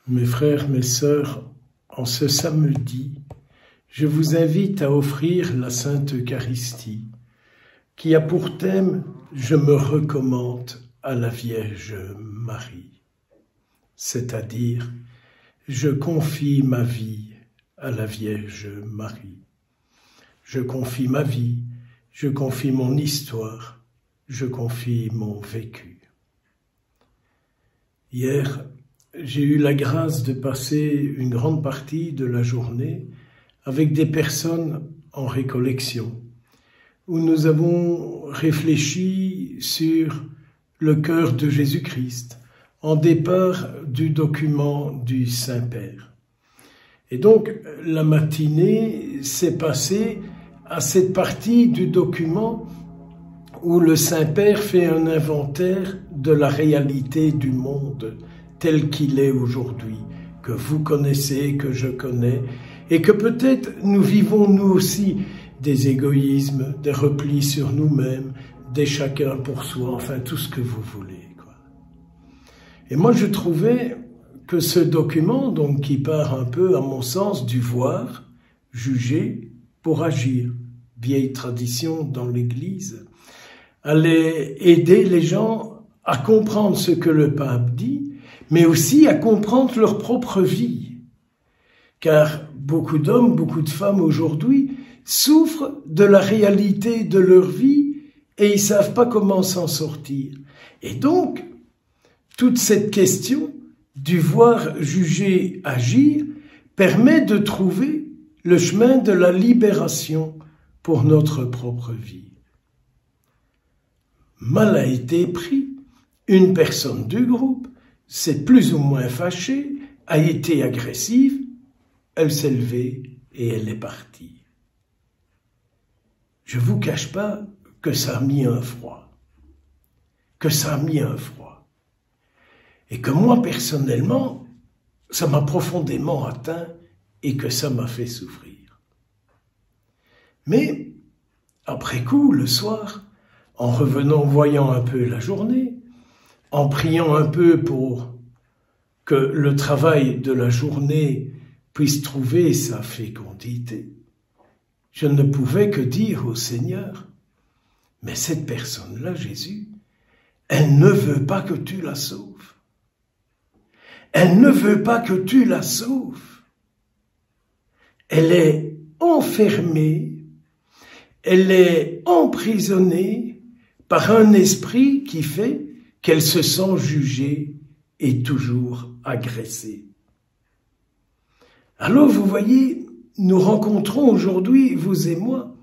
Mes frères, mes sœurs, en ce samedi, je vous invite à offrir la Sainte Eucharistie, qui a pour thème « Je me recommande à la Vierge Marie », c'est-à-dire « Je confie ma vie à la Vierge Marie ». Je confie ma vie, je confie mon histoire, je confie mon vécu. Hier, j'ai eu la grâce de passer une grande partie de la journée avec des personnes en récollection, où nous avons réfléchi sur le cœur de Jésus-Christ, en départ du document du Saint-Père. Et donc, la matinée s'est passée à cette partie du document où le Saint-Père fait un inventaire de la réalité du monde tel qu'il est aujourd'hui, que vous connaissez, que je connais, et que peut-être nous vivons nous aussi des égoïsmes, des replis sur nous-mêmes, des chacun pour soi, enfin tout ce que vous voulez, quoi. Et moi je trouvais que ce document, donc qui part un peu, à mon sens, du voir, juger pour agir, vieille tradition dans l'Église, allait aider les gens à comprendre ce que le pape dit, mais aussi à comprendre leur propre vie. Car beaucoup d'hommes, beaucoup de femmes aujourd'hui souffrent de la réalité de leur vie et ils ne savent pas comment s'en sortir. Et donc, toute cette question du voir, juger, agir permet de trouver le chemin de la libération pour notre propre vie. Mal a été pris, une personne du groupe s'est plus ou moins fâchée, a été agressive, elle s'est levée et elle est partie. Je ne vous cache pas que ça a mis un froid, et que moi personnellement, ça m'a profondément atteint et que ça m'a fait souffrir. Mais après coup, le soir, en revenant, voyant un peu la journée, en priant un peu pour que le travail de la journée puisse trouver sa fécondité, je ne pouvais que dire au Seigneur, mais cette personne-là, Jésus, elle ne veut pas que tu la sauves. Elle ne veut pas que tu la sauves. Elle est enfermée, elle est emprisonnée par un esprit qui fait qu'elle se sent jugée et toujours agressée. Alors vous voyez, nous rencontrons aujourd'hui, vous et moi,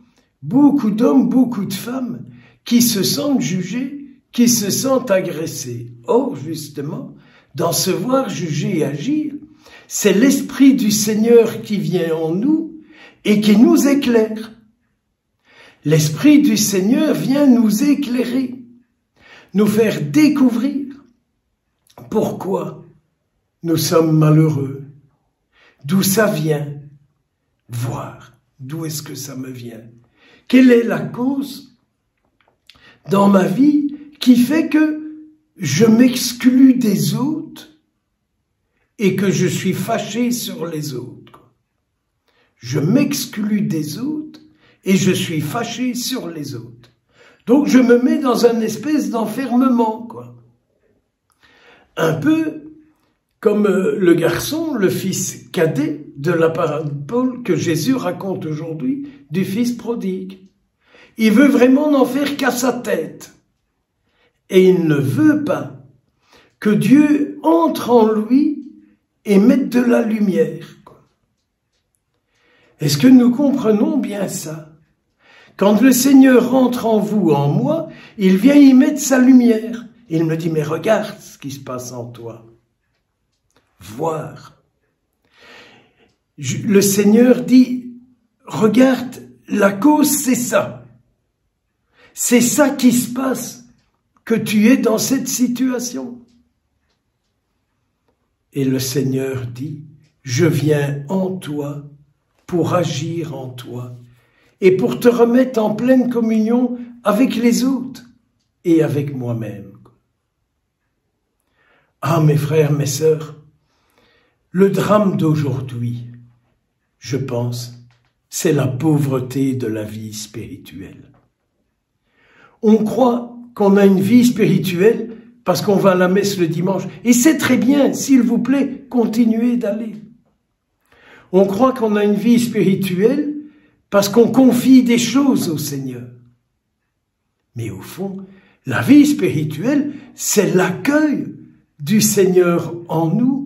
beaucoup d'hommes, beaucoup de femmes qui se sentent jugés, qui se sentent agressés. Or, justement, dans ce voir, juger et agir, c'est l'Esprit du Seigneur qui vient en nous et qui nous éclaire. L'Esprit du Seigneur vient nous éclairer, nous faire découvrir pourquoi nous sommes malheureux, d'où ça vient, voir d'où est-ce que ça me vient, quelle est la cause dans ma vie qui fait que je m'exclus des autres et que je suis fâché sur les autres. Je m'exclus des autres et je suis fâché sur les autres. Donc je me mets dans une espèce d'enfermement, quoi. Un peu comme le garçon, le fils cadet de la parabole que Jésus raconte aujourd'hui du fils prodigue. Il veut vraiment n'en faire qu'à sa tête. Et il ne veut pas que Dieu entre en lui et mette de la lumière. Est-ce que nous comprenons bien ça? Quand le Seigneur entre en vous, en moi, il vient y mettre sa lumière. Il me dit, mais regarde ce qui se passe en toi. Voir. Le Seigneur dit, regarde, la cause c'est ça. C'est ça qui se passe, que tu es dans cette situation. Et le Seigneur dit, je viens en toi pour agir en toi et pour te remettre en pleine communion avec les autres et avec moi-même. Ah, mes frères, mes sœurs, Le drame d'aujourd'hui, je pense, c'est la pauvreté de la vie spirituelle. On croit qu'on a une vie spirituelle parce qu'on va à la messe le dimanche. Et c'est très bien, s'il vous plaît, continuez d'aller. On croit qu'on a une vie spirituelle parce qu'on confie des choses au Seigneur. Mais au fond, la vie spirituelle, c'est l'accueil du Seigneur en nous,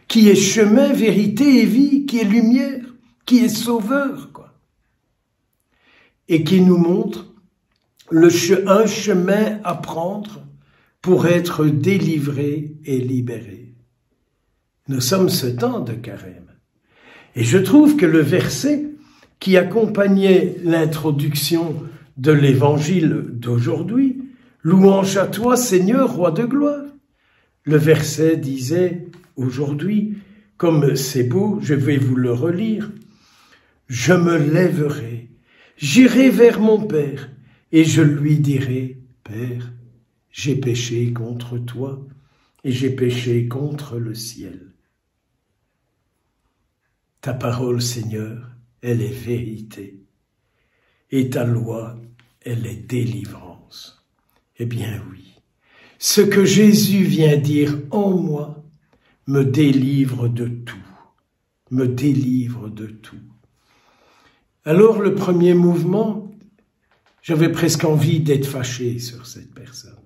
qui est chemin, vérité et vie, qui est lumière, qui est sauveur, quoi. Et qui nous montre un chemin à prendre pour être délivré et libéré. Nous sommes ce temps de carême. Et je trouve que le verset qui accompagnait l'introduction de l'évangile d'aujourd'hui, « Louange à toi, Seigneur, roi de gloire », le verset disait aujourd'hui, comme c'est beau, je vais vous le relire, « Je me lèverai, j'irai vers mon Père, et je lui dirai, Père, j'ai péché contre toi, et j'ai péché contre le ciel. Ta parole, Seigneur, elle est vérité, et ta loi, elle est délivrance. » Eh bien oui, ce que Jésus vient dire en moi me délivre de tout, me délivre de tout. Alors le premier mouvement, j'avais presque envie d'être fâché sur cette personne.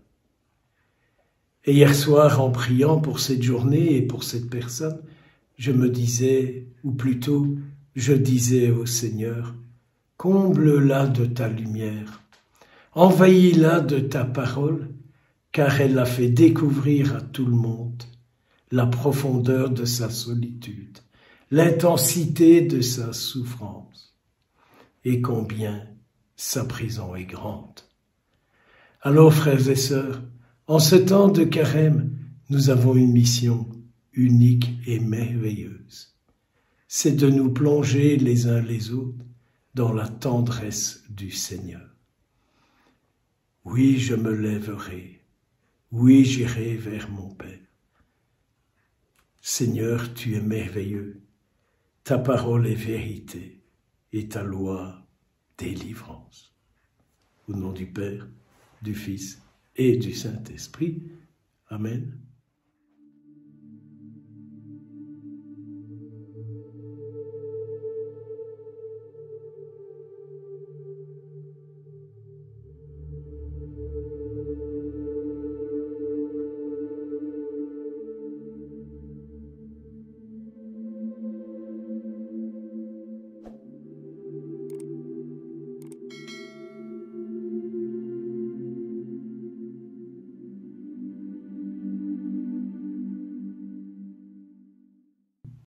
Et hier soir, en priant pour cette journée et pour cette personne, je me disais, ou plutôt, je disais au Seigneur, comble-la de ta lumière, envahis-la de ta parole, car elle a fait découvrir à tout le monde la profondeur de sa solitude, l'intensité de sa souffrance, et combien sa prison est grande. Alors, frères et sœurs, en ce temps de carême, nous avons une mission unique et merveilleuse. C'est de nous plonger les uns les autres dans la tendresse du Seigneur. Oui, je me lèverai. Oui, j'irai vers mon Père. Seigneur, tu es merveilleux. Ta parole est vérité et ta loi délivrance. Au nom du Père, du Fils et du Saint-Esprit. Amen.